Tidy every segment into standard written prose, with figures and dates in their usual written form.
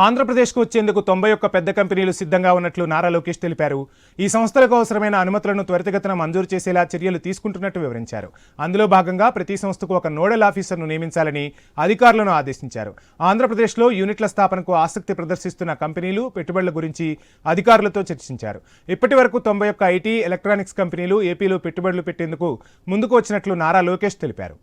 ఆంధ్రప్రదేశ్కు వచ్చేందుకు 91 పెద్ద కంపెనీలు సిద్ధంగా ఉన్నట్లు నారా లోకేష్ తెలిపారు. ఈ సంస్థలకు అవసరమైన అనుమతులను త్వరితగతిన మంజూరు చేసేలా చర్యలు తీసుకుంటున్నట్టు వివరించారు. అందులో భాగంగా ప్రతి సంస్థకు ఒక నోడల్ ఆఫీసర్ను నియమించాలని అధికారులను ఆదేశించారు. ఆంధ్రప్రదేశ్లో యూనిట్ల స్థాపనకు ఆసక్తి ప్రదర్శిస్తున్న కంపెనీలు, పెట్టుబడుల గురించి అధికారులతో చర్చించారు. ఇప్పటి వరకు 91 ఐటీ, ఎలక్ట్రానిక్స్ కంపెనీలు ఏపీలో పెట్టుబడులు పెట్టేందుకు ముందుకు వచ్చినట్లు నారా లోకేష్ తెలిపారు.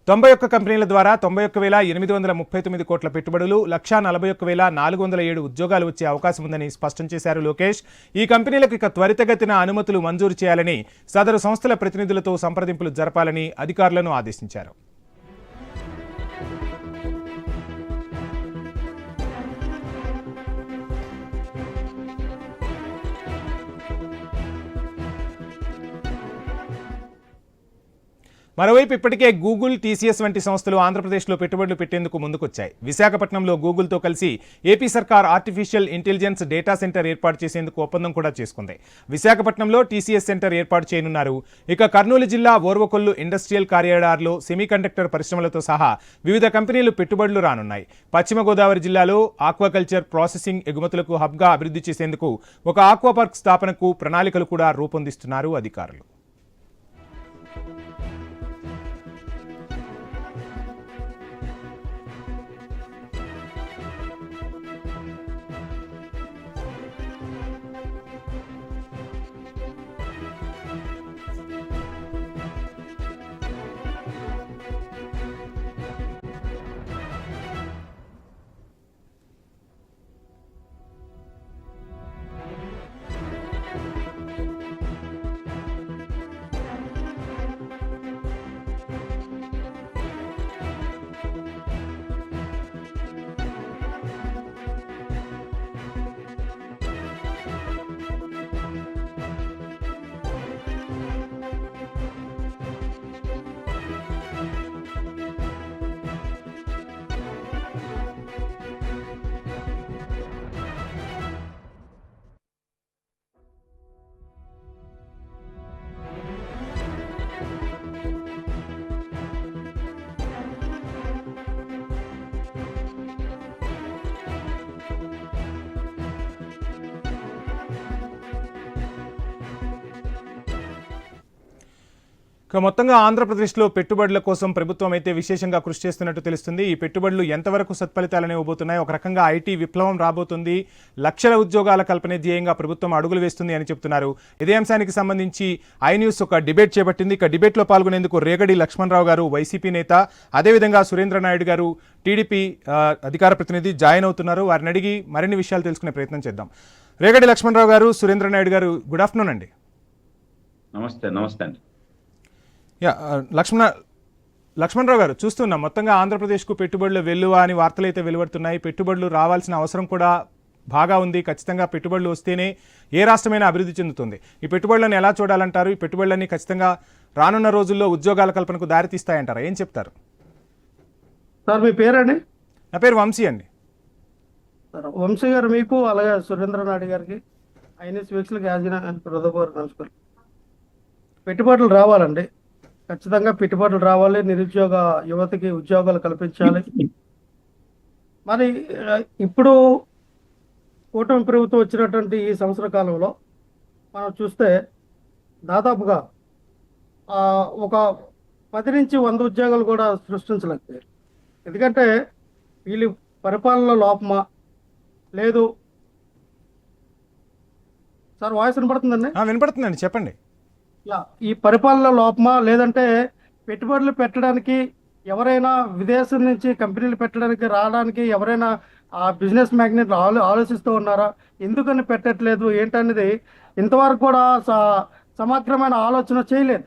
91 కంపెనీల ద్వారా 91,839 కోట్ల పెట్టుబడులు, 1,41,407 ఉద్యోగాలు వచ్చే అవకాశం ఉందని స్పష్టం చేశారు లోకేష్. ఈ కంపెనీలకు ఇక త్వరితగతిన అనుమతులు మంజూరు చేయాలని, సదరు సంస్థల ప్రతినిధులతో సంప్రదింపులు జరపాలని అధికారులను ఆదేశించారు. మరోవైపు ఇప్పటికే గూగుల్, టీసీఎస్ వంటి సంస్థలు ఆంధ్రప్రదేశ్లో పెట్టుబడులు పెట్టేందుకు ముందుకొచ్చాయి. విశాఖపట్నంలో గూగుల్తో కలిసి ఏపీ సర్కార్ ఆర్టిఫిషియల్ ఇంటెలిజెన్స్ డేటా సెంటర్ ఏర్పాటు చేసేందుకు ఒప్పందం కూడా చేసుకుంది. విశాఖపట్నంలో టీసీఎస్ సెంటర్ ఏర్పాటు చేయనున్నారు. ఇక కర్నూలు జిల్లా ఓర్వకొల్లు ఇండస్ట్రియల్ కారిడార్లో సెమీకండక్టర్ పరిశ్రమలతో సహా వివిధ కంపెనీలు పెట్టుబడులు రానున్నాయి. పశ్చిమ గోదావరి జిల్లాలో ఆక్వాకల్చర్ ప్రాసెసింగ్ ఎగుమతులకు హబ్గా అభివృద్ధి చేసేందుకు ఒక ఆక్వా పార్క్ స్థాపనకు ప్రణాళికలు కూడా రూపొందిస్తున్నారు అధికారులు. మొత్తంగా ఆంధ్రప్రదేశ్లో పెట్టుబడుల కోసం ప్రభుత్వం అయితే విశేషంగా కృషి చేస్తున్నట్టు తెలుస్తుంది. ఈ పెట్టుబడులు ఎంతవరకు సత్ఫలితాలను ఇవ్వబోతున్నాయి? ఒక రకంగా ఐటీ విప్లవం రాబోతుంది, లక్షల ఉద్యోగాల కల్పనే ధ్యేయంగా ప్రభుత్వం అడుగులు వేస్తుంది అని చెప్తున్నారు. ఇదే అంశానికి సంబంధించి ఐ న్యూస్ ఒక డిబేట్ చేపట్టింది. ఇక డిబేట్లో పాల్గొనేందుకు రేగడి లక్ష్మణరావు గారు, వైసీపీ నేత, అదేవిధంగా సురేంద్ర నాయుడు గారు, టీడీపీ అధికార ప్రతినిధి జాయిన్ అవుతున్నారు. వారిని అడిగి మరిన్ని విషయాలు తెలుసుకునే ప్రయత్నం చేద్దాం. రేగడి లక్ష్మణరావు గారు, సురేంద్ర నాయుడు గారు, గుడ్ ఆఫ్టర్నూన్ అండి. నమస్తే. నమస్తే అండి. లక్ష్మణరావు గారు, చూస్తున్నాం మొత్తంగా ఆంధ్రప్రదేశ్కు పెట్టుబడులు వెల్లువా అని వార్తలు అయితే వెలువడుతున్నాయి. పెట్టుబడులు రావాల్సిన అవసరం కూడా బాగా ఉంది. ఖచ్చితంగా పెట్టుబడులు వస్తేనే ఏ రాష్ట్రమైనా అభివృద్ధి చెందుతుంది. ఈ పెట్టుబడులను ఎలా చూడాలంటారు? ఈ పెట్టుబడులన్నీ ఖచ్చితంగా రానున్న రోజుల్లో ఉద్యోగాల కల్పనకు దారితీస్తాయంటారా? ఏం చెప్తారు? సార్, మీ పేరండి? నా పేరు వంశీ అండి. వంశీ గారు, మీకు అలాగే సురేంద్ర నాయుడు గారికి, ఐఎన్ఎస్ వీక్షలకు యాజన హృదయపూర్వక నమస్కారం. పెట్టుబడులు రావాలండి, ఖచ్చితంగా పెట్టుబడులు రావాలి. నిరుద్యోగ యువతకి ఉద్యోగాలు కల్పించాలి. మరి ఇప్పుడు కూటమి ప్రభుత్వం వచ్చినటువంటి ఈ సంవత్సర కాలంలో మనం చూస్తే దాదాపుగా ఒక 10 నుంచి 100 ఉద్యోగాలు కూడా సృష్టించలేకపోయారు. ఎందుకంటే వీళ్ళు పరిపాలన లోపమా లేదు? సార్, వాయిస్ వినపడుతుందండి? వినపడుతుందండి, చెప్పండి. ఈ పరిపాలన లోపమా, లేదంటే పెట్టుబడులు పెట్టడానికి ఎవరైనా విదేశం నుంచి కంపెనీలు పెట్టడానికి రావడానికి ఎవరైనా ఆ బిజినెస్ మ్యాగ్నెట్లు ఆలోచిస్తూ ఉన్నారా? ఎందుకని పెట్టట్లేదు ఏంటనేది ఇంతవరకు కూడా సమగ్రమైన ఆలోచన చేయలేదు.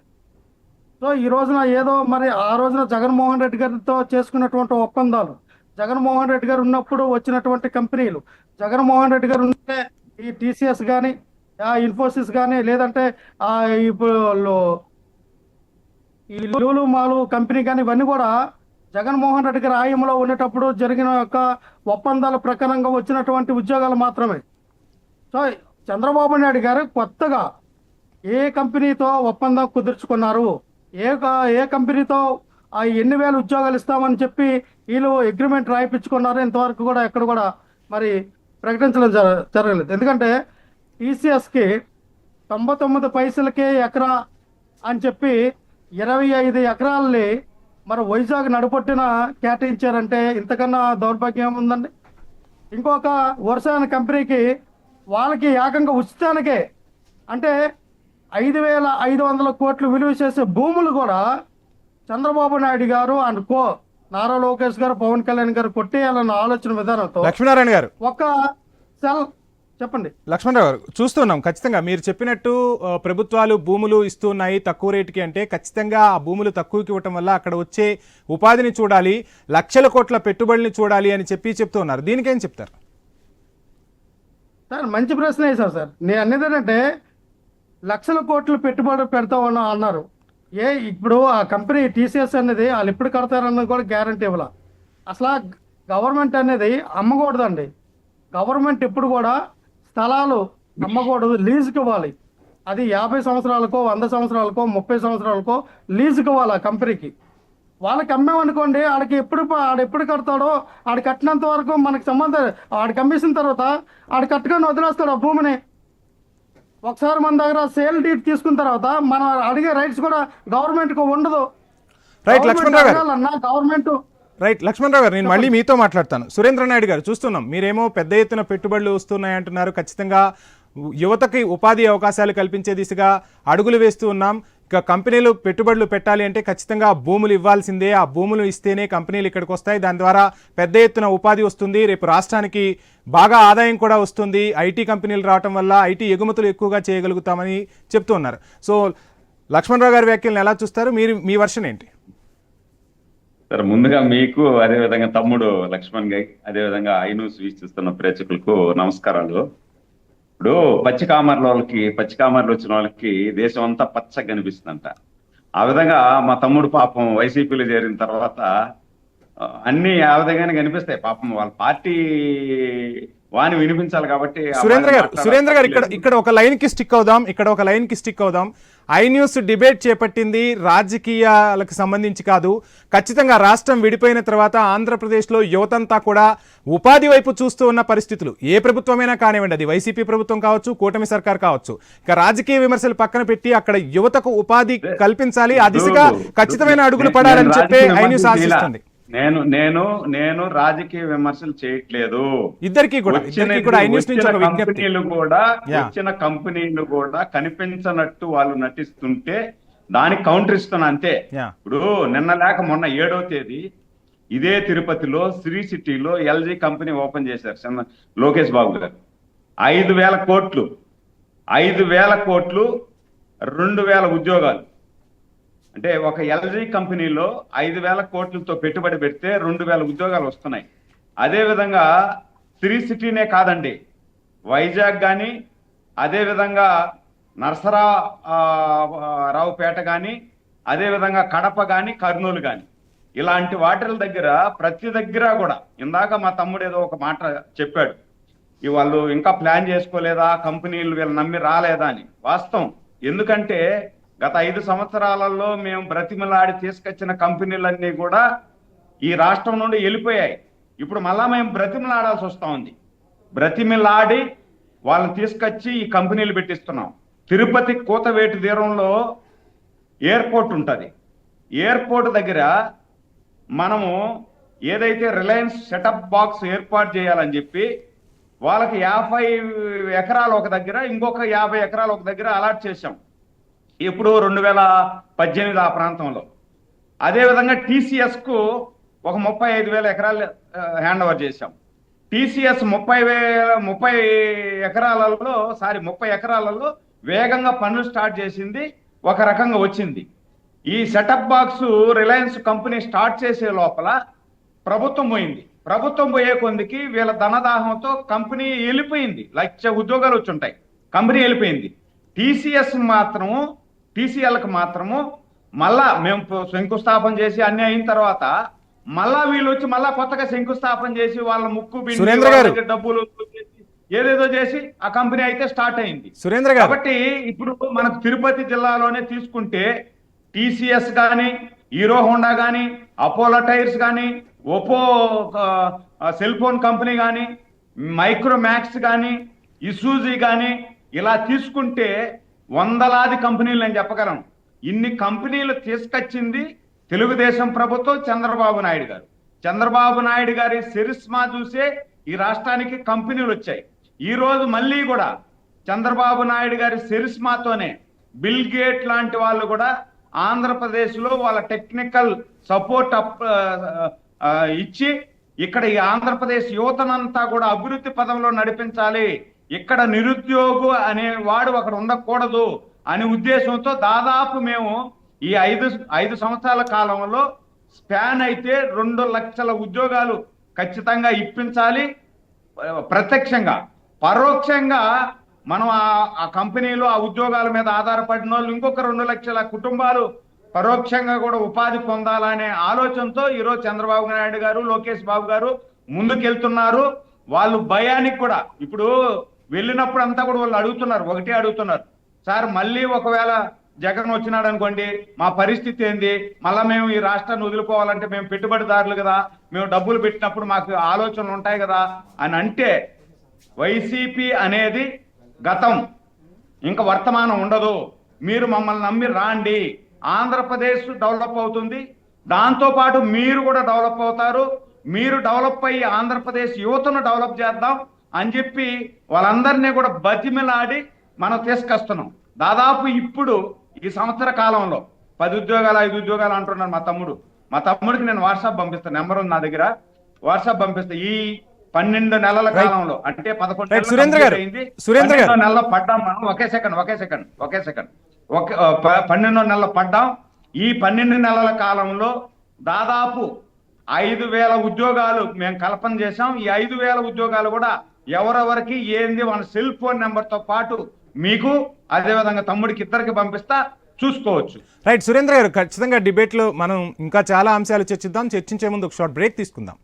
సో ఈ రోజున ఏదో మరి ఆ రోజున జగన్మోహన్ రెడ్డి గారితో చేసుకున్నటువంటి ఒప్పందాలు, జగన్మోహన్ రెడ్డి గారు ఉన్నప్పుడు వచ్చినటువంటి కంపెనీలు, జగన్మోహన్ రెడ్డి గారు ఉంటే ఈ టీసీఎస్ కానీ, ఇన్ఫోసిస్ కానీ, లేదంటే ఇప్పుడు ఈ లూలు మాలు కంపెనీ కానీ, ఇవన్నీ కూడా జగన్మోహన్ రెడ్డి గారి ఆయంలో ఉండేటప్పుడు జరిగిన యొక్క ఒప్పందాల ప్రకారంగా వచ్చినటువంటి ఉద్యోగాలు మాత్రమే. సో చంద్రబాబు నాయుడు గారు కొత్తగా ఏ కంపెనీతో ఒప్పందం కుదుర్చుకున్నారు, ఏ కంపెనీతో ఆ ఎన్ని వేల ఉద్యోగాలు ఇస్తామని చెప్పి వీళ్ళు అగ్రిమెంట్ రాయిపించుకున్నారు. ఇంతవరకు కూడా ఎక్కడ కూడా మరి ప్రకటించడం జరగలేదు. ఎందుకంటే టీసీఎస్కి 99 పైసలకే ఎకరా అని చెప్పి 25 ఎకరాలని మరి వైజాగ్ నడుపొట్టిన కేటాయించారంటే ఇంతకన్నా దౌర్భాగ్యం ఏముందండి? ఇంకొక వర్షాన కంపెనీకి వాళ్ళకి ఏకంగా ఉచితానికే అంటే 5,500 కోట్లు విలువ చేసే భూములు కూడా చంద్రబాబు నాయుడు గారు అండ్ కో నారా లోకేష్ గారు, పవన్ కళ్యాణ్ గారు కొట్టేయాలన్న ఆలోచన విధానంతో లక్ష్మీనారాయణ గారు ఒక సెల్ చెప్పండి. లక్ష్మణరావు గారు చూస్తున్నాం ఖచ్చితంగా మీరు చెప్పినట్టు ప్రభుత్వాలు భూములు ఇస్తున్నాయి తక్కువ రేటుకి అంటే ఖచ్చితంగా ఆ భూములు తక్కువకి ఇవ్వటం వల్ల అక్కడ వచ్చే ఉపాధిని చూడాలి, లక్షల కోట్ల పెట్టుబడిని చూడాలి అని చెప్తున్నారు. దీనికేం చెప్తారు సార్? మంచి ప్రశ్న వేశారు సార్. నేను అనేది ఏంటంటే లక్షల కోట్లు పెట్టుబడి పెడతామని అన్నారు. ఇప్పుడు ఆ కంపెనీ టీసీఎస్ అనేది వాళ్ళు ఎప్పుడు కడతారన్నది కూడా గ్యారంటీ ఇవ్వాల. అసలు గవర్నమెంట్ అనేది అమ్మకూడదండి. గవర్నమెంట్ ఎప్పుడు కూడా స్థలాలు అమ్మకూడదు, లీజుకి ఇవ్వాలి. అది 50 సంవత్సరాలకో 100 సంవత్సరాలకో 30 సంవత్సరాలకో లీజుకి ఇవ్వాలి ఆ కంపెనీకి. వాళ్ళకి అమ్మామనుకోండి, ఆడెప్పుడు కడతాడో ఆడు కట్టినంత వరకు మనకి సంబంధం. ఆడికి అమ్మేసిన తర్వాత ఆడు కట్టుకొని వదిలేస్తాడు ఆ భూమిని. ఒకసారి మన దగ్గర సేల్ డీడ్ తీసుకున్న తర్వాత మనం అడిగే రైట్స్ కూడా గవర్నమెంట్కి ఉండదు. రైట్ లక్ష్మణరావు గారు, గవర్నమెంట్ రైట్ లక్ష్మణరావు గారు, నేను మళ్ళీ మీతో మాట్లాడతాను. సురేంద్ర నాయుడు గారు చూస్తున్నాం మీరేమో పెద్ద ఎత్తున పెట్టుబడులు వస్తున్నాయి అంటున్నారు. ఖచ్చితంగా యువతకి ఉపాధి అవకాశాలు కల్పించే దిశగా అడుగులు వేస్తూ ఉన్నాం. ఇక కంపెనీలు పెట్టుబడులు పెట్టాలి అంటే ఖచ్చితంగా భూములు ఇవ్వాల్సిందే. ఆ భూములు ఇస్తేనే కంపెనీలు ఇక్కడికి వస్తాయి. దాని ద్వారా పెద్ద ఎత్తున ఉపాధి వస్తుంది. రేపు రాష్ట్రానికి బాగా ఆదాయం కూడా వస్తుంది. ఐటీ కంపెనీలు రావటం వల్ల ఐటీ ఎగుమతులు ఎక్కువగా చేయగలుగుతామని చెప్తూ ఉన్నారు. సో లక్ష్మణరావు గారి వ్యాఖ్యలను ఎలా చూస్తారు? మీ వర్షన్ ఏంటి? సార్, ముందుగా మీకు, అదేవిధంగా తమ్ముడు లక్ష్మణ్ గారి, అదేవిధంగా ఐన్యూస్ వీక్షిస్తున్న ప్రేక్షకులకు నమస్కారాలు. ఇప్పుడు పచ్చికామర్లు వచ్చిన వాళ్ళకి దేశం అంతా పచ్చగా కనిపిస్తుందంట. ఆ విధంగా మా తమ్ముడు పాపం వైసీపీలో చేరిన తర్వాత అన్ని ఆ విధంగానే కనిపిస్తాయి. పాపం వాళ్ళ పార్టీ వాని వినిపించాలి కాబట్టి. సురేంద్ర గారు ఇక్కడ ఒక లైన్ కి స్టిక్ అవుదాం. ఐ న్యూస్ డిబేట్ చేపట్టింది రాజకీయాలకు సంబంధించి కాదు. ఖచ్చితంగా రాష్ట్రం విడిపోయిన తర్వాత ఆంధ్రప్రదేశ్లో యువతంతా కూడా ఉపాధి వైపు చూస్తూ ఉన్న పరిస్థితులు. ఏ ప్రభుత్వమైనా కానివ్వండి, అది వైసీపీ ప్రభుత్వం కావచ్చు, కూటమి సర్కార్ కావచ్చు. ఇక రాజకీయ విమర్శలు పక్కన పెట్టి అక్కడ యువతకు ఉపాధి కల్పించాలి, ఆ దిశగా ఖచ్చితమైన అడుగులు పడాలని చెప్పి ఐ న్యూస్ ఆశిస్తుంది. నేను రాజకీయ విమర్శలు చేయట్లేదు. ఇద్దరికి కూడా వచ్చిన కంపెనీలు కూడా కనిపించనట్టు వాళ్ళు నటిస్తుంటే దానికి కౌంటర్ ఇస్తున్నా అంతే. ఇప్పుడు నిన్న లేక మొన్న 7వ తేదీ ఇదే తిరుపతిలో శ్రీ సిటీలో ఎల్జీ కంపెనీ ఓపెన్ చేశారు లోకేష్ బాబు గారు. 5,000 కోట్లు 2,000 ఉద్యోగాలు. అంటే ఒక ఎల్జీ కంపెనీలో 5,000 కోట్లతో పెట్టుబడి పెడితే 2,000 ఉద్యోగాలు వస్తున్నాయి. అదేవిధంగా శ్రీ సిటీనే కాదండి, వైజాగ్ కానీ, అదేవిధంగా నరసరావుపేట కానీ, అదేవిధంగా కడప కానీ, కర్నూలు కానీ, ఇలాంటి వాటిల దగ్గర ప్రతి దగ్గర కూడా ఇందాక మా తమ్ముడు ఏదో ఒక మాట చెప్పాడు, వాళ్ళు ఇంకా ప్లాన్ చేసుకోలేదా, కంపెనీలు వీళ్ళు నమ్మి రాలేదా అని. వాస్తవం. ఎందుకంటే గత 5 సంవత్సరాలలో మేము బ్రతిమలాడి తీసుకొచ్చిన కంపెనీలన్నీ కూడా ఈ రాష్ట్రం నుండి వెళ్ళిపోయాయి. ఇప్పుడు మళ్ళా మేము బ్రతిమలాడాల్సి వస్తూ ఉంది. బ్రతిమలాడి వాళ్ళని తీసుకొచ్చి ఈ కంపెనీలు పెట్టిస్తున్నాం. తిరుపతి కూతవేటి తీరంలో ఎయిర్పోర్ట్ ఉంటుంది. ఎయిర్పోర్ట్ దగ్గర మనము ఏదైతే రిలయన్స్ సెటప్ బాక్స్ ఏర్పాటు చేయాలని చెప్పి వాళ్ళకి 50 ఎకరాలు ఒక దగ్గర, ఇంకొక 50 ఎకరాలు ఒక దగ్గర అలాట్ చేశాం. ఇప్పుడు 2018 ఆ ప్రాంతంలో. అదేవిధంగా టీసీఎస్ కు ఒక 35,000 ఎకరాలు హ్యాండ్ ఓవర్ చేశాం. టీసీఎస్ 30 ఎకరాలలో వేగంగా పనులు స్టార్ట్ చేసింది, ఒక రకంగా వచ్చింది. ఈ setup box Reliance company start చేసే లోపల ప్రభుత్వం పోయింది. ప్రభుత్వం పోయే కొందికి వీళ్ళ ధనదాహంతో కంపెనీ వెళ్ళిపోయింది. 1,00,000 ఉద్యోగాలు వచ్చి ఉంటాయి, కంపెనీ వెళ్ళిపోయింది. టీసీఎల్కి మాత్రము మళ్ళా మేము శంకుస్థాపన చేసి అన్ని అయిన తర్వాత మళ్ళా వీళ్ళు వచ్చి మళ్ళా కొత్తగా శంకుస్థాపన చేసి వాళ్ళ ముక్కు డబ్బులు ఏదేదో చేసి ఆ కంపెనీ అయితే స్టార్ట్ అయింది. కాబట్టి ఇప్పుడు మనకు తిరుపతి జిల్లాలోనే తీసుకుంటే టీసీఎస్ కానీ, హీరో హోండా కానీ, అపోలో టైర్స్ కానీ, ఒప్పో సెల్ ఫోన్ కంపెనీ కానీ, మైక్రోమాక్స్ కానీ, ఇసూజీ కానీ, ఇలా తీసుకుంటే వందలాది కంపెనీలు నేను చెప్పగలను. ఇన్ని కంపెనీలు తీసుకొచ్చింది తెలుగుదేశం ప్రభుత్వం, చంద్రబాబు నాయుడు గారు. చంద్రబాబు నాయుడు గారి సిరిస్మా చూసే ఈ రాష్ట్రానికి కంపెనీలు వచ్చాయి. ఈ రోజు మళ్ళీ కూడా చంద్రబాబు నాయుడు గారి సిరిస్మాతోనే బిల్ గేట్ లాంటి వాళ్ళు కూడా ఆంధ్రప్రదేశ్లో వాళ్ళ టెక్నికల్ సపోర్ట్ ఇచ్చి ఇక్కడ ఈ ఆంధ్రప్రదేశ్ యువతనంతా కూడా అభివృద్ధి పదంలో నడిపించాలి, ఇక్కడ నిరుద్యోగు అనేవాడు అక్కడ ఉండకూడదు అనే ఉద్దేశంతో దాదాపు మేము ఈ ఐదు సంవత్సరాల కాలంలో స్పాన్ అయితే 2 లక్షల ఉద్యోగాలు ఖచ్చితంగా ఇప్పించాలి. ప్రత్యక్షంగా పరోక్షంగా మనం ఆ కంపెనీలు ఆ ఉద్యోగాల మీద ఆధారపడిన వాళ్ళు ఇంకొక 2 లక్షల కుటుంబాలు పరోక్షంగా కూడా ఉపాధి పొందాలనే ఆలోచనతో ఈరోజు చంద్రబాబు నాయుడు గారు, లోకేష్ బాబు గారు ముందుకెళ్తున్నారు. వాళ్ళు భయానికి కూడా ఇప్పుడు వెళ్ళినప్పుడు అంతా కూడా వాళ్ళు ఒకటే అడుగుతున్నారు, సార్ మళ్ళీ ఒకవేళ జగన్ వచ్చినాడు అనుకోండి మా పరిస్థితి ఏంది, మళ్ళా మేము ఈ రాష్ట్రాన్ని వదులుకోవాలంటే మేము పెట్టుబడిదారులు కదా, మేము డబ్బులు పెట్టినప్పుడు మాకు ఆలోచనలు ఉంటాయి కదా అని అంటే, వైసీపీ అనేది గతం, ఇంకా వర్తమానం ఉండదు. మీరు మమ్మల్ని నమ్మి రాండి, ఆంధ్రప్రదేశ్ డెవలప్ అవుతుంది, దాంతోపాటు మీరు కూడా డెవలప్ అవుతారు, మీరు డెవలప్ అయ్యి ఆంధ్రప్రదేశ్ యువతను డెవలప్ చేద్దాం అని చెప్పి వాళ్ళందరినీ కూడా బతిమిలాడి మనం తీసుకొస్తున్నాం. దాదాపు ఇప్పుడు ఈ సంవత్సర కాలంలో 10 ఉద్యోగాలు 5 ఉద్యోగాలు అంటున్నారు మా తమ్ముడికి నేను వాట్సాప్ పంపిస్తాను, నెంబర్ ఉంది నా దగ్గర, వాట్సాప్ పంపిస్తా. ఈ 12 నెలల కాలంలో అంటే 11 అయింది, 12 నెలల్లో పడ్డాం మనం. ఒకే సెకండ్ 12 నెలలు పడ్డాం. ఈ 12 నెలల కాలంలో దాదాపు 5,000 ఉద్యోగాలు మేము కల్పన చేశాం. ఈ 5,000 ఉద్యోగాలు కూడా ఎవరెవరికి ఏంది వాళ్ళ సెల్ ఫోన్ నెంబర్ తో పాటు మీకు అదేవిధంగా తమ్ముడికి ఇద్దరికి పంపిస్తా, చూసుకోవచ్చు. రైట్ సురేంద్ర గారు, ఖచ్చితంగా డిబేట్ లో మనం ఇంకా చాలా అంశాలు చర్చిద్దాం. చర్చించే ముందు ఒక షార్ట్ బ్రేక్ తీసుకుందాం.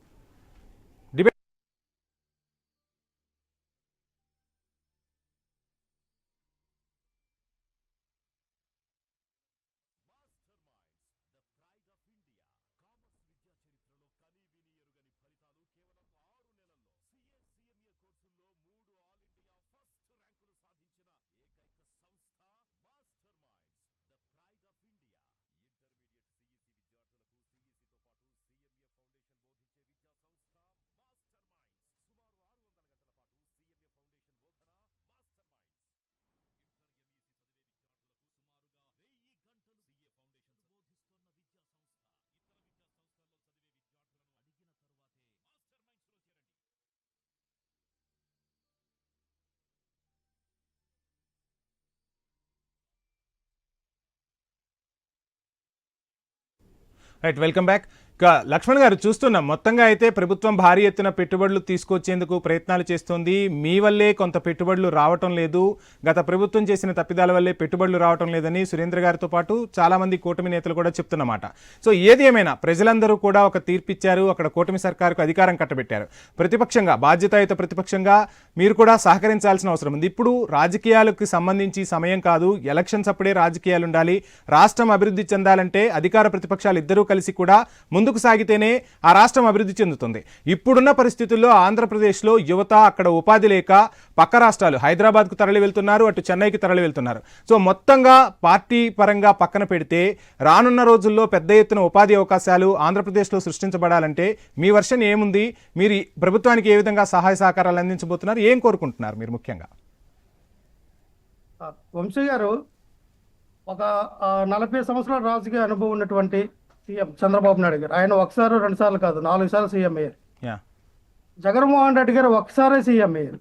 Right, welcome back. ఇక లక్ష్మణ్ గారు, చూస్తున్నాం మొత్తంగా అయితే ప్రభుత్వం భారీ ఎత్తున పెట్టుబడులు తీసుకొచ్చేందుకు ప్రయత్నాలు చేస్తోంది. మీ వల్లే కొంత పెట్టుబడులు రావటం లేదు, గత ప్రభుత్వం చేసిన తప్పిదాల వల్లే పెట్టుబడులు రావటం లేదని సురేంద్ర గారితో పాటు చాలా మంది కూటమి నేతలు కూడా చెప్తున్నమాట. సో ఏది ఏమైనా ప్రజలందరూ కూడా ఒక తీర్పిచ్చారు, అక్కడ కూటమి సర్కారుకు అధికారం కట్టబెట్టారు. ప్రతిపక్షంగా, బాధ్యతాయుత ప్రతిపక్షంగా మీరు కూడా సహకరించాల్సిన అవసరం ఉంది. ఇప్పుడు రాజకీయాలకు సంబంధించి సమయం కాదు, ఎలక్షన్స్ అప్పుడే రాజకీయాలు ఉండాలి. రాష్ట్రం అభివృద్ధి చెందాలంటే అధికార ప్రతిపక్షాలు ఇద్దరూ కలిసి కూడా ముందుకు సాగితేనే ఆ రాష్ట్రం అభివృద్ధి చెందుతుంది. ఇప్పుడున్న పరిస్థితుల్లో ఆంధ్రప్రదేశ్లో యువత అక్కడ ఉపాధి లేక పక్క రాష్ట్రాలు హైదరాబాద్కు తరలి వెళ్తున్నారు, అటు చెన్నైకి తరలి వెళ్తున్నారు. సో మొత్తంగా పార్టీ పరంగా పక్కన పెడితే రానున్న రోజుల్లో పెద్ద ఎత్తున ఉపాధి అవకాశాలు ఆంధ్రప్రదేశ్లో సృష్టించబడాలంటే మీ వర్షన్ ఏముంది? మీరు ప్రభుత్వానికి ఏ విధంగా సహాయ సహకారాలు అందించబోతున్నారు? ఏం కోరుకుంటున్నారు మీరు ముఖ్యంగా? వంశీ గారు, ఒక 40 సంవత్సరాల రాజకీయ అనుభవం ఉన్నటువంటి సీఎం చంద్రబాబు నాయుడు గారు, ఆయన ఒకసారి 2 సార్లు కాదు 4 సార్లు సీఎం అయ్యారు. జగన్మోహన్ రెడ్డి గారు ఒక్కసారే సీఎం అయ్యారు.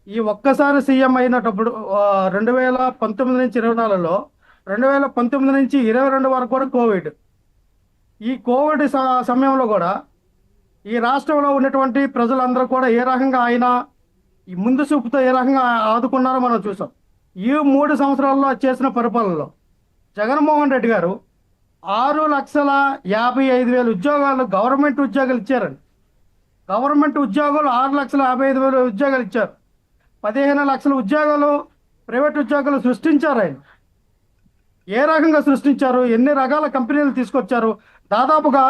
ఈ ఒక్కసారి సీఎం అయినప్పుడు 2019 నుంచి 24లో 2019 నుంచి 22 వరకు కూడా కోవిడ్. ఈ కోవిడ్ సమయంలో కూడా ఈ రాష్ట్రంలో ఉన్నటువంటి ప్రజలందరూ కూడా ఏ రకంగా ఆయన ఈ ముందు చూపుతో ఏ రకంగా ఆదుకున్నారో మనం చూసాం. ఈ 3 సంవత్సరాల్లో చేసిన పరిపాలనలో జగన్మోహన్ రెడ్డి గారు 6,55,000 ఉద్యోగాలు గవర్నమెంట్ ఉద్యోగాలు ఇచ్చారండి. గవర్నమెంట్ ఉద్యోగాలు 6,55,000 ఉద్యోగాలు ఇచ్చారు. 15 లక్షల ఉద్యోగాలు ప్రైవేట్ ఉద్యోగాలు సృష్టించారు ఆయన. ఏ రకంగా సృష్టించారు, ఎన్ని రకాల కంపెనీలు తీసుకొచ్చారు, దాదాపుగా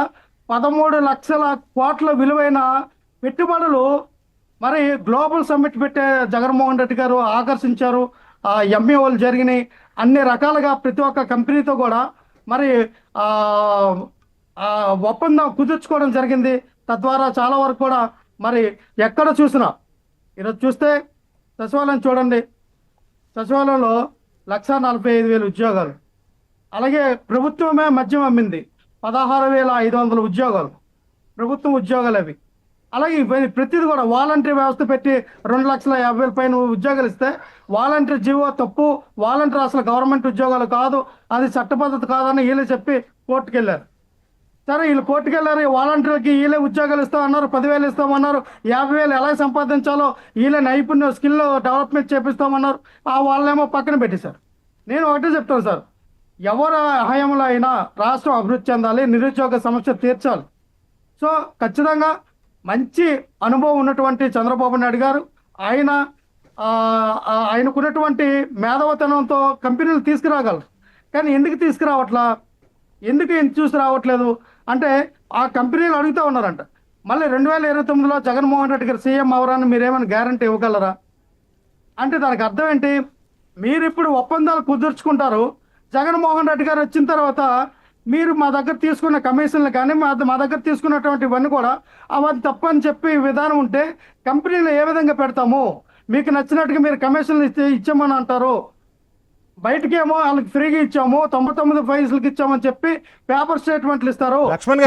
13 లక్షల కోట్ల విలువైన పెట్టుబడులు మరి గ్లోబల్ సమ్మిట్ పెట్టే జగన్మోహన్ రెడ్డి గారు ఆకర్షించారు. ఎంఈఓలు జరిగినాయి, అన్ని రకాలుగా ప్రతి ఒక్క కంపెనీతో కూడా మరి ఆ, ఆ, ఒప్పందం కుదుర్చుకోవడం జరిగింది. తద్వారా చాలా వరకు కూడా మరి ఎక్కడ చూసినా ఈరోజు చూస్తే సచివాలయం చూడండి, సచివాలయంలో 1,45,000 ఉద్యోగాలు. అలాగే ప్రభుత్వమే మద్యం అమ్మింది 16,500 ఉద్యోగాలు, ప్రభుత్వం ఉద్యోగాలు అవి. అలాగే ప్రతిది కూడా వాలంటరీ వ్యవస్థ పెట్టి 2,50,000 పైన ఉద్యోగాలు ఇస్తే వాలంటరీ జీవో తప్పు, వాలంటరీ అసలు గవర్నమెంట్ ఉద్యోగాలు కాదు, అది చట్టబద్ధత కాదని వీళ్ళే చెప్పి కోర్టుకు వెళ్ళారు. సరే వీళ్ళు కోర్టుకు వెళ్ళారు, వాలంటీర్లకి వీళ్ళే ఉద్యోగాలు ఇస్తామన్నారు, 10,000 ఇస్తామన్నారు, 50,000 ఎలా సంపాదించాలో వీళ్ళే నైపుణ్యం స్కిల్ డెవలప్మెంట్ చేపిస్తామన్నారు. వాళ్ళేమో పక్కన పెట్టేశారు. నేను ఒకటే చెప్తాను సార్, ఎవరి హయాంలో అయినా రాష్ట్రం అభివృద్ధి చెందాలి, నిరుద్యోగ సమస్య తీర్చాలి. సో ఖచ్చితంగా మంచి అనుభవం ఉన్నటువంటి చంద్రబాబు నాయుడు గారు ఆయనకున్నటువంటి మేధావతనంతో కంపెనీలు తీసుకురాగలరు. కానీ ఎందుకు తీసుకురావట్లా, ఎందుకు చూసి రావట్లేదు అంటే ఆ కంపెనీలు అడుగుతూ ఉన్నారంట. మళ్ళీ 2029లో జగన్మోహన్ రెడ్డి గారు సీఎం అవరాన్ని మీరేమైనా గ్యారంటీ ఇవ్వగలరా అంటే దానికి అర్థం ఏంటి? మీరు ఇప్పుడు ఒప్పందాలు కుదుర్చుకుంటారు, జగన్మోహన్ రెడ్డి గారు వచ్చిన తర్వాత మీరు మా దగ్గర తీసుకున్న కమిషన్లు కానీ మా దగ్గర తీసుకున్నటువంటి ఇవన్నీ కూడా అవన్నీ తప్పని చెప్పి విధానం ఉంటే కంపెనీలు ఏ విధంగా పెడతాము? మీకు నచ్చినట్టుగా మీరు కమిషన్లు ఇచ్చామని అంటారు, బయటకేమో వాళ్ళకి ఫ్రీగా ఇచ్చాము, 99 ఫైల్స్కి ఇచ్చామని చెప్పి పేపర్ స్టేట్మెంట్లు ఇస్తారు. లక్ష్మణ్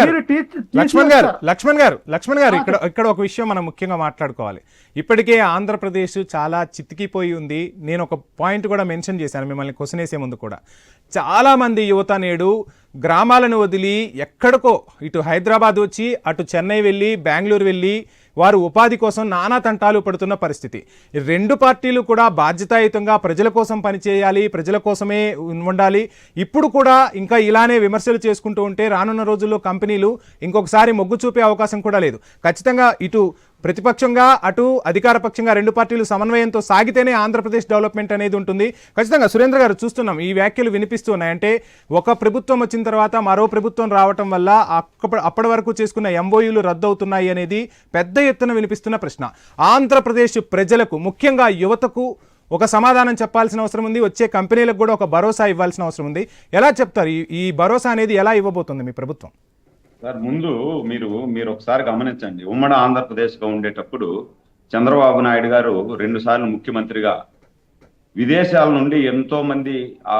గారు ఇక్కడ ఒక విషయం మనం ముఖ్యంగా మాట్లాడుకోవాలి. ఇప్పటికే ఆంధ్రప్రదేశ్ చాలా చితికిపోయి ఉంది. నేను ఒక పాయింట్ కూడా మెన్షన్ చేశాను మిమ్మల్ని క్వశ్చన్ వేసే ముందు కూడా. చాలా మంది యువత నేడు గ్రామాలను వదిలి ఎక్కడికో ఇటు హైదరాబాద్ వచ్చి అటు చెన్నై వెళ్ళి బెంగళూరు వెళ్ళి వారు ఉపాధి కోసం నానా తంటాలు పడుతున్న పరిస్థితి. ఈ రెండు పార్టీలు కూడా బాధ్యతాయుతంగా ప్రజల కోసం పనిచేయాలి, ప్రజల కోసమే ఉండాలి. ఇప్పుడు కూడా ఇంకా ఇలానే విమర్శలు చేసుకుంటూ ఉంటే రానున్న రోజుల్లో కంపెనీలు ఇంకొకసారి మొగ్గు చూపే అవకాశం కూడా లేదు. ఖచ్చితంగా ఇటు ప్రతిపక్షంగా అటు అధికార పక్షంగా రెండు పార్టీలు సమన్వయంతో సాగితేనే ఆంధ్రప్రదేశ్ డెవలప్మెంట్ అనేది ఉంటుంది. ఖచ్చితంగా సురేంద్ర గారు చూస్తున్నాం ఈ వ్యాఖ్యలు వినిపిస్తూ ఉన్నాయి. అంటే ఒక ప్రభుత్వం వచ్చిన తర్వాత మరో ప్రభుత్వం రావటం వల్ల అప్పటి వరకు చేసుకున్న ఎంఓయూలు రద్దవుతున్నాయి అనేది పెద్ద ఎత్తున వినిపిస్తున్న ప్రశ్న. ఆంధ్రప్రదేశ్ ప్రజలకు ముఖ్యంగా యువతకు ఒక సమాధానం చెప్పాల్సిన అవసరం ఉంది. వచ్చే కంపెనీలకు కూడా ఒక భరోసా ఇవ్వాల్సిన అవసరం ఉంది. ఎలా చెప్తారు ఈ భరోసా అనేది ఎలా ఇవ్వబోతుంది మీ ప్రభుత్వం? సార్ ముందు మీరు ఒకసారి గమనించండి, ఉమ్మడి ఆంధ్రప్రదేశ్గా ఉండేటప్పుడు చంద్రబాబు నాయుడు గారు 2 సార్లు ముఖ్యమంత్రిగా విదేశాల నుండి ఎంతో మంది ఆ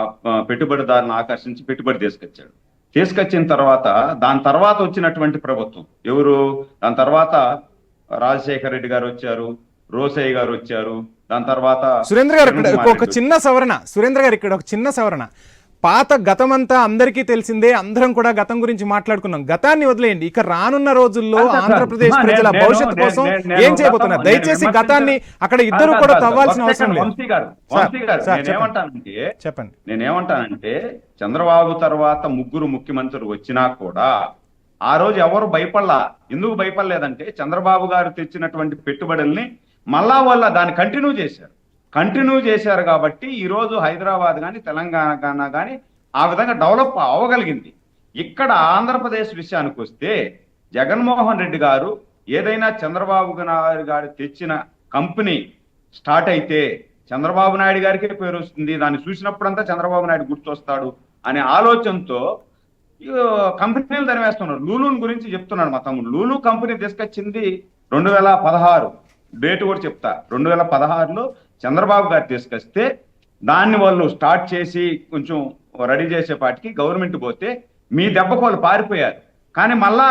పెట్టుబడిదారులను ఆకర్షించి పెట్టుబడి తీసుకొచ్చిన తర్వాత దాని తర్వాత వచ్చినటువంటి ప్రభుత్వం ఎవరు? దాని తర్వాత రాజశేఖర రెడ్డి గారు వచ్చారు, రోసయ్య గారు వచ్చారు, దాని తర్వాత సురేంద్ర గారు ఇక్కడ ఒక చిన్న సవరణ. పాత గతమంతా అందరికీ తెలిసిందే, అందరం కూడా గతం గురించి మాట్లాడుకున్నాం. గతాన్ని వదిలేయండి, ఇక రానున్న రోజుల్లో ఆంధ్రప్రదేశ్ ప్రజల భవిష్యత్తు కోసం ఏం చేయబోతున్నారు? దయచేసి గతాన్ని అక్కడ ఇద్దరు కూడా తవ్వాల్సిన అవసరం లేదు. చెప్పండి. నేనేమంటానంటే చంద్రబాబు తర్వాత 3 ముఖ్యమంత్రులు వచ్చినా కూడా ఆ రోజు ఎవరు భయపడలా. ఎందుకు భయపడలేదంటే చంద్రబాబు గారు తెచ్చినటువంటి పెట్టుబడుల్ని మళ్ళా వాళ్ళ దాన్ని కంటిన్యూ చేశారు కాబట్టి ఈరోజు హైదరాబాద్ కానీ తెలంగాణ కానీ ఆ విధంగా డెవలప్ అవ్వగలిగింది. ఇక్కడ ఆంధ్రప్రదేశ్ విషయానికి వస్తే జగన్మోహన్ రెడ్డి గారు ఏదైనా చంద్రబాబు నాయుడు గారు తెచ్చిన కంపెనీ స్టార్ట్ అయితే చంద్రబాబు నాయుడు గారికే పేరు వస్తుంది, దాన్ని చూసినప్పుడంతా చంద్రబాబు నాయుడు గుర్తొస్తాడు అనే ఆలోచనతో కంపెనీలు తరివేస్తున్నారు. లూలుని గురించి చెప్తున్నాడు మా తమ్ముడు. లూలు కంపెనీ తీసుకొచ్చింది 2016, డేట్ కూడా చెప్తా. 2016లో చంద్రబాబు గారు తీసుకొస్తే దాన్ని వాళ్ళు స్టార్ట్ చేసి కొంచెం రెడీ చేసేపాటికి గవర్నమెంట్ పోతే మీ దెబ్బకు వాళ్ళు పారిపోయారు. కానీ మళ్ళా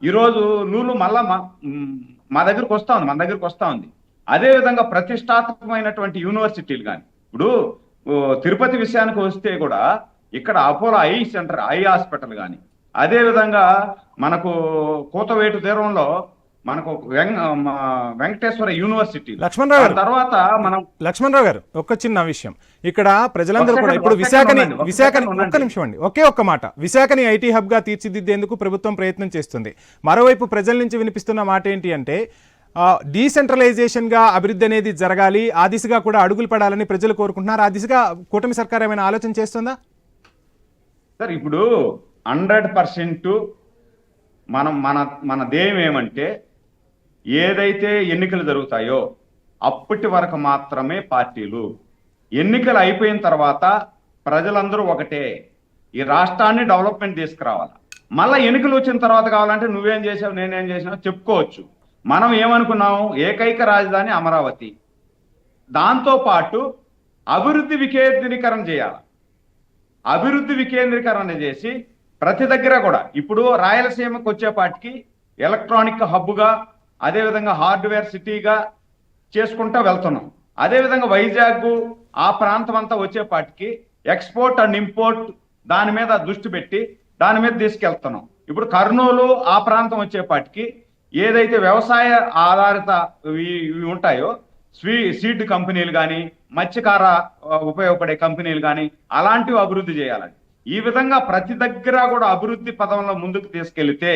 ఈరోజు లూలు మళ్ళా మన దగ్గరికి వస్తా ఉంది. అదేవిధంగా ప్రతిష్టాత్మకమైనటువంటి యూనివర్సిటీలు కానీ ఇప్పుడు తిరుపతి విషయానికి వస్తే కూడా ఇక్కడ Apollo I centre, eye hospital కానీ, అదేవిధంగా మనకు కూతవేటు తీరంలో మనకు వెంకటేశ్వర యూనివర్సిటీ. లక్ష్మణరావు గారు ఒక చిన్న విషయం ఇక్కడ ప్రజలందరూ కూడా ఇప్పుడు విశాఖని ఒక్క నిమిషం అండి, ఒక్క మాట. విశాఖని ఐటీ హబ్ గా తీర్చిదిద్దేందుకు ప్రభుత్వం ప్రయత్నం చేస్తుంది. మరోవైపు ప్రజల నుంచి వినిపిస్తున్న మాట ఏంటి అంటే డీసెంట్రలైజేషన్ గా అభివృద్ధి అనేది జరగాలి, ఆ దిశగా కూడా అడుగులు పడాలని ప్రజలు కోరుకుంటున్నారు. ఆ దిశగా కూటమి సర్కార్ ఏమైనా ఆలోచన చేస్తుందా? సార్ ఇప్పుడు 100% మనం మన మన ధ్యేయం ఏమంటే ఏదైతే ఎన్నికలు జరుగుతాయో అప్పటి వరకు మాత్రమే పార్టీలు, ఎన్నికలు అయిపోయిన తర్వాత ప్రజలందరూ ఒకటే, ఈ రాష్ట్రాన్ని డెవలప్మెంట్ తీసుకురావాలి. మళ్ళీ ఎన్నికలు వచ్చిన తర్వాత కావాలంటే నువ్వేం చేసావు నేనేం చేసావు చెప్పుకోవచ్చు. మనం ఏమనుకున్నాం, ఏకైక రాజధాని అమరావతి, దాంతోపాటు అభివృద్ధి వికేంద్రీకరణ చేయాలి. అభివృద్ధి వికేంద్రీకరణ చేసి ప్రతి దగ్గర కూడా ఇప్పుడు రాయలసీమకు వచ్చేపాటికి ఎలక్ట్రానిక్ హబ్గా, అదేవిధంగా హార్డ్వేర్ సిటీగా చేసుకుంటూ వెళ్తున్నాం. అదేవిధంగా వైజాగ్ ఆ ప్రాంతం అంతా వచ్చేపాటికి ఎక్స్పోర్ట్ అండ్ ఇంపోర్ట్ దాని మీద దృష్టి పెట్టి దాని మీద తీసుకెళ్తున్నాం. ఇప్పుడు కర్నూలు ఆ ప్రాంతం వచ్చేపాటికి ఏదైతే వ్యవసాయ ఆధారిత ఇవి ఉంటాయో సీడ్ కంపెనీలు కానీ, మత్స్యకార ఉపయోగపడే కంపెనీలు కానీ అలాంటివి అభివృద్ధి చేయాలని, ఈ విధంగా ప్రతి దగ్గర కూడా అభివృద్ధి పదంలో ముందుకు తీసుకెళ్తే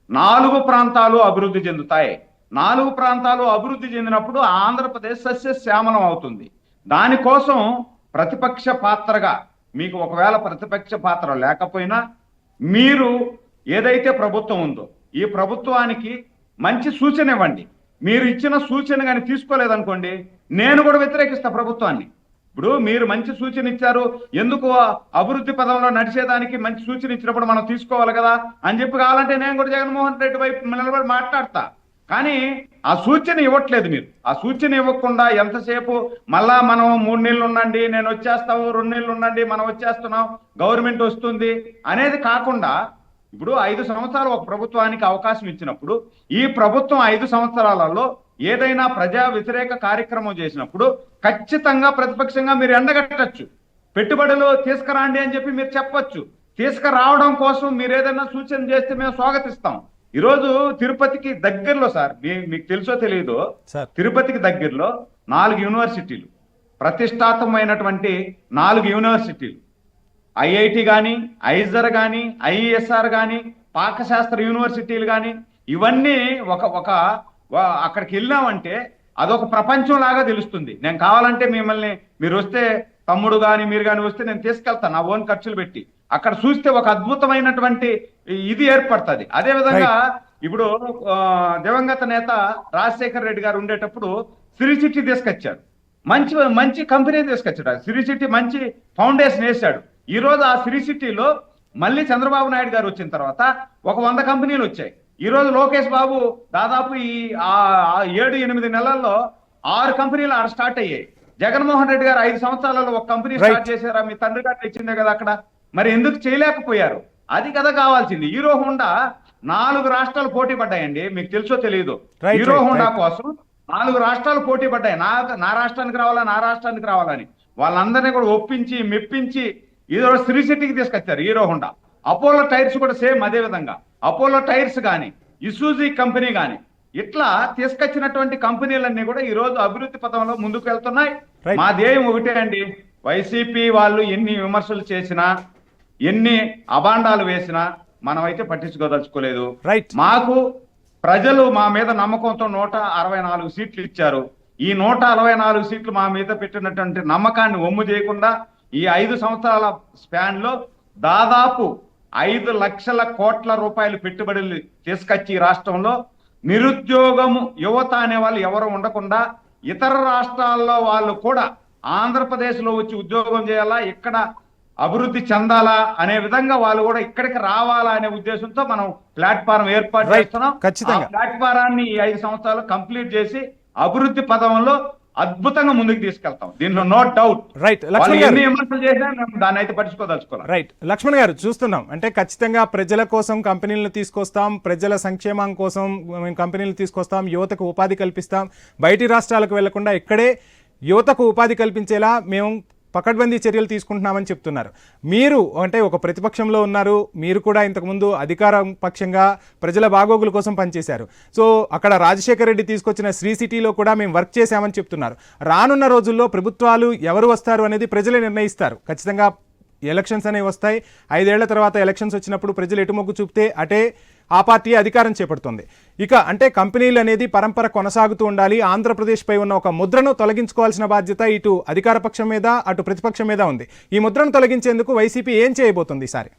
4 ప్రాంతాలు అభివృద్ధి చెందుతాయి. 4 ప్రాంతాలు అభివృద్ధి చెందినప్పుడు ఆంధ్రప్రదేశ్ సస్యశ్యామలం అవుతుంది. దానికోసం ప్రతిపక్ష పాత్రగా మీకు ఒకవేళ ప్రతిపక్ష పాత్ర లేకపోయినా మీరు ఏదైతే ప్రభుత్వం ఉందో ఈ ప్రభుత్వానికి మంచి సూచన ఇవ్వండి. మీరు ఇచ్చిన సూచన కానీ తీసుకోలేదనుకోండి, నేను కూడా వ్యతిరేకిస్తా ప్రభుత్వాన్ని. ఇప్పుడు మీరు మంచి సూచన ఇచ్చారు, ఎందుకు అభివృద్ధి పదంలో నడిచేదానికి మంచి సూచన ఇచ్చినప్పుడు మనం తీసుకోవాలి కదా అని చెప్పి కావాలంటే నేను కూడా జగన్మోహన్ రెడ్డి వైపు నిలబడి మాట్లాడతా. కానీ ఆ సూచన ఇవ్వట్లేదు మీరు. ఆ సూచన ఇవ్వకుండా ఎంతసేపు మళ్ళా మనం 3 నెలలు ఉండండి, నేను వచ్చేస్తాము, 2 నెలలు ఉండండి, మనం వచ్చేస్తున్నాం, గవర్నమెంట్ వస్తుంది అనేది కాకుండా, ఇప్పుడు 5 సంవత్సరాలు ఒక ప్రభుత్వానికి అవకాశం ఇచ్చినప్పుడు ఈ ప్రభుత్వం 5 సంవత్సరాలలో ఏదైనా ప్రజా వ్యతిరేక కార్యక్రమం చేసినప్పుడు ఖచ్చితంగా ప్రతిపక్షంగా మీరు ఎండగట్టచ్చు. పెట్టుబడులు తీసుకురాండి అని చెప్పి మీరు చెప్పొచ్చు. తీసుకురావడం కోసం మీరు ఏదైనా సూచన చేస్తే మేము స్వాగతిస్తాం. ఈరోజు తిరుపతికి దగ్గరలో సార్, మీకు తెలుసో తెలియదో, తిరుపతికి దగ్గరలో 4 యూనివర్సిటీలు, ప్రతిష్టాత్మకమైనటువంటి 4 యూనివర్సిటీలు, ఐఐటి కానీ, ఐజర్ కానీ, ఐఈఎస్ఆర్ కానీ, పాకశాస్త్ర యూనివర్సిటీలు కానీ, ఇవన్నీ ఒక అక్కడికి వెళ్ళామంటే అదొక ప్రపంచం లాగా తెలుస్తుంది. నేను కావాలంటే మిమ్మల్ని మీరు వస్తే, తమ్ముడు కానీ మీరు కానీ వస్తే నేను తీసుకెళ్తాను నా ఓన్ ఖర్చులు పెట్టి. అక్కడ చూస్తే ఒక అద్భుతమైనటువంటి ఇది ఏర్పడుతుంది. అదేవిధంగా ఇప్పుడు దివంగత నేత రాజశేఖర్ రెడ్డి గారు ఉండేటప్పుడు సిరి సిటీ తీసుకొచ్చారు, మంచి కంపెనీ తీసుకొచ్చాడు. సిరి సిటీ మంచి ఫౌండేషన్ వేశాడు. ఈ రోజు ఆ సిరి సిటీలో మళ్ళీ చంద్రబాబు నాయుడు గారు వచ్చిన తర్వాత ఒక 100 కంపెనీలు వచ్చాయి. ఈ రోజు లోకేష్ బాబు దాదాపు ఈ 7-8 నెలల్లో 6 కంపెనీలు ఆడ స్టార్ట్ అయ్యాయి. జగన్మోహన్ రెడ్డి గారు 5 సంవత్సరాలలో ఒక కంపెనీ స్టార్ట్ చేశారా? మీ తండ్రి గారు తెచ్చిందే కదా అక్కడ. మరి ఎందుకు చేయలేకపోయారు? అది కదా కావాల్సింది. హీరో హోండా 4 రాష్ట్రాలు పోటీ పడ్డాయండి, మీకు తెలుసో తెలియదు. హీరో హోండా కోసం 4 రాష్ట్రాలు పోటీ పడ్డాయి. నా రాష్ట్రానికి రావాలా, నా రాష్ట్రానికి రావాలని వాళ్ళందరినీ కూడా ఒప్పించి మెప్పించి ఈరోజు సిరి సిటీకి తీసుకొచ్చారు హీరో హోండా. అపోలో టైర్స్ కూడా సేమ్ అదే విధంగా. అపోలో టైర్స్ కానీ, ఇసూజీ కంపెనీ కానీ, ఇట్లా తీసుకొచ్చినటువంటి కంపెనీలన్నీ కూడా ఈ రోజు అభివృద్ధి పథంలో ముందుకు వెళ్తున్నాయి. మా ధ్యేయం ఒకటే అండి, వైసీపీ వాళ్ళు ఎన్ని విమర్శలు చేసినా, ఎన్ని అభాండాలు వేసినా మనమైతే పట్టించుకోదలుచుకోలేదు. మాకు ప్రజలు మా మీద నమ్మకంతో 164 సీట్లు ఇచ్చారు. ఈ 164 సీట్లు మా మీద పెట్టినటువంటి నమ్మకాన్ని ఒమ్ము చేయకుండా ఈ 5 సంవత్సరాల స్పాన్ లో దాదాపు 5 లక్షల కోట్ల రూపాయలు పెట్టుబడులు తీసుకొచ్చి ఈ రాష్ట్రంలో నిరుద్యోగము యువత అనే వాళ్ళు ఎవరు ఉండకుండా ఇతర రాష్ట్రాల్లో వాళ్ళు కూడా ఆంధ్రప్రదేశ్ లో వచ్చి ఉద్యోగం చేయాలా, ఇక్కడ అభివృద్ధి చెందాలా అనే విధంగా వాళ్ళు కూడా ఇక్కడికి రావాలా అనే ఉద్దేశంతో మనం ప్లాట్ఫారం ఏర్పాటు చేస్తున్నాం. ఆ ప్లాట్ఫారాన్ని ఈ 5 సంవత్సరాలు కంప్లీట్ చేసి అభివృద్ధి పదంలో అద్భుతంగా ముందుకు తీసుకెళ్తాం. దీనిలో నో డౌట్. ఎన్ని విమర్శలు చేసినా దాన్ని అయితే పట్టించుకోదలుచుకోవాలి. రైట్ లక్ష్మణ్ గారు, చూస్తున్నాం అంటే ఖచ్చితంగా ప్రజల కోసం కంపెనీలను తీసుకొస్తాం, ప్రజల సంక్షేమం కోసం మేము కంపెనీలు తీసుకొస్తాం, యువతకు ఉపాధి కల్పిస్తాం, బయటి రాష్ట్రాలకు వెళ్లకుండా ఇక్కడే యువతకు ఉపాధి కల్పించేలా మేము పకడ్బందీ చర్యలు తీసుకుంటున్నామని చెప్తున్నారు. మీరు అంటే ఒక ప్రతిపక్షంలో ఉన్నారు, మీరు కూడా ఇంతకుముందు అధికార పక్షంగా ప్రజల బాగోగుల కోసం పనిచేశారు. సో అక్కడ రాజశేఖర్ రెడ్డి తీసుకొచ్చిన శ్రీ సిటీలో కూడా మేము వర్క్ చేశామని చెప్తున్నారు. రానున్న రోజుల్లో ప్రభుత్వాలు ఎవరు వస్తారు అనేది ప్రజలే నిర్ణయిస్తారు. ఖచ్చితంగా ఎలక్షన్స్ అనేవి వస్తాయి. 5 ఏళ్ల తర్వాత ఎలక్షన్స్ వచ్చినప్పుడు ప్రజలు ఎటు మొగ్గు చూపితే అటే ఆ పార్టీ అధికారం చేపడుతుంది. ఇక అంటే కంపెనీలు అనేది పరంపర కొనసాగుతూ ఉండాలి. ఆంధ్రప్రదేశ్పై ఉన్న ఒక ముద్రను తొలగించుకోవాల్సిన బాధ్యత ఇటు అధికార పక్షం మీద అటు ప్రతిపక్షం మీద ఉంది. ఈ ముద్రను తొలగించేందుకు వైసీపీ ఏం చేయబోతుంది ఈసారి?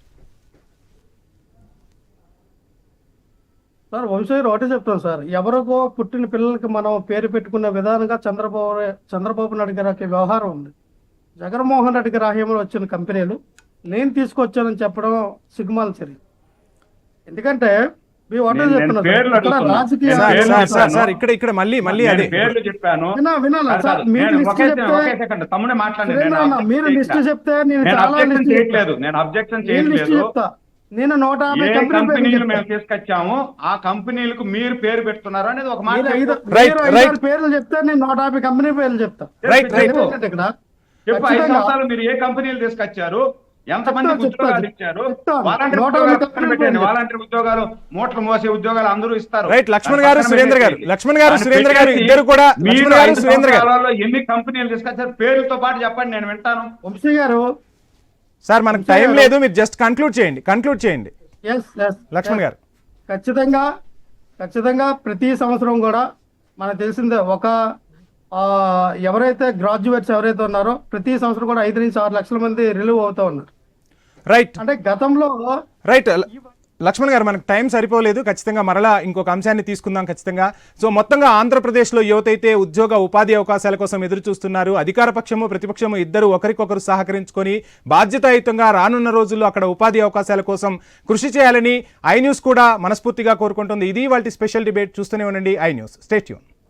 సార్ వంశీయుడు ఒకటే చెప్తాను సార్, ఎవరికో పుట్టిన పిల్లలకి మనం పేరు పెట్టుకునే విధానంగా చంద్రబాబు నాయుడు గారికి వ్యవహారం ఉంది. జగన్మోహన్ రెడ్డి గారి హయాంలో వచ్చిన కంపెనీలు నేను తీసుకొచ్చానని చెప్పడం సిగ్గుమాల చర్య. ఎందుకంటే మీ ఒకటే నేను చెప్తున్నా సార్, పేర్లు ఇక్కడ అడుగుతున్నా. రాజకీయ నేను సార్ పేర్లు సార్ సార్ చెప్తాను. సార్ ఇక్కడ మళ్ళీ నేను అదే పేర్లు చెప్పాను. వినాలా సార్, కాదు, మీరు నేను లిస్ట్ ఒకే చెప్తే సెకండ్ తమ్ముడే మాట్లాడండి. సురేంద్ర అన్న, మీరు లిస్ట్ చెప్తే నేను చాలా అబ్జెక్షన్ లిస్ట్ చేయట్లేదు. నేను అబ్జెక్షన్ నేను లిస్ట్ చేయట్లేదు. చెప్తా. నేను 150 ఏ కంపెనీల పేర్లు కంపెనీలు చెప్తా. మేము తీసుకొచ్చాము ఆ కంపెనీలకు మీరు పేరు పెడుతున్నారు అనేది ఒక మాట మీరు చెప్పు. రైట్, మీరు రైట్. 5 పేర్లు చెప్తే నేను 150 కంపెనీ పేర్లు చెప్తా. Right, right. ఏంటంటే ఇక్కడ చెప్పు 5 ఖచ్చితంగా సంవత్సరాలు మీరు ఏ కంపెనీలు తీసుకొచ్చారు, ఎంతమంది చెప్తా, ఉద్యోగాలు ఇచ్చారు, చెప్తాను. వాలంటీర్ 150 ఉద్యోగాలు పక్కన కంపెనీలు పెట్టండి. పేర్లు. వాలంటీర్ ఉద్యోగాలు, మూటలు మోసే ఉద్యోగాలు అందరూ ఇస్తారు. రైట్, లక్ష్మణ్ దాన్ని గారు, పక్కన సురేంద్ర గారు, పెట్టేసి, లక్ష్మణ్ గారు, దాన్ని సురేంద్ర గారు పెట్టేసి ఇద్దరు కూడా, మీరు లక్ష్మణ్ గారు, 5 సురేంద్ర గారు. సంవత్సరాలలో ఎన్ని కంపెనీలు తీసుకొచ్చారు పేర్లతో పాటు చెప్పండి, నేను వింటాను. వంశీ గారు, సార్ మనకు టైం లేదు, మీరు జస్ట్ కంక్లూడ్ చేయండి. ఎస్ లక్ష్మణ్ గారు. ఖచ్చితంగా ప్రతి సంవత్సరం కూడా మనకు తెలిసిందే, ఎవరైతే గ్రాడ్యుయేట్స్ ఎవరైతే ఉన్నారో ప్రతి సంవత్సరం కూడా 5 నుంచి 6 లక్షల మంది రిలీవ్ అవుతూ ఉన్నారు. రైట్, అంటే గతంలో రైట్. లక్ష్మణ్ గారు, మనకు టైం సరిపోలేదు. ఖచ్చితంగా మరలా ఇంకొక అంశాన్ని తీసుకుందాం ఖచ్చితంగా. సో మొత్తంగా ఆంధ్రప్రదేశ్లో యువత అయితే ఉద్యోగ ఉపాధి అవకాశాల కోసం ఎదురు చూస్తున్నారు. అధికార పక్షము ప్రతిపక్షము ఇద్దరు ఒకరికొకరు సహకరించుకొని బాధ్యతాయుతంగా రానున్న రోజుల్లో అక్కడ ఉపాధి అవకాశాల కోసం కృషి చేయాలని ఐ న్యూస్ కూడా మనస్ఫూర్తిగా కోరుకుంటుంది. ఇది వాళ్ళ స్పెషల్ డిబేట్. చూస్తూనే ఉండండి ఐ న్యూస్. Stay tune.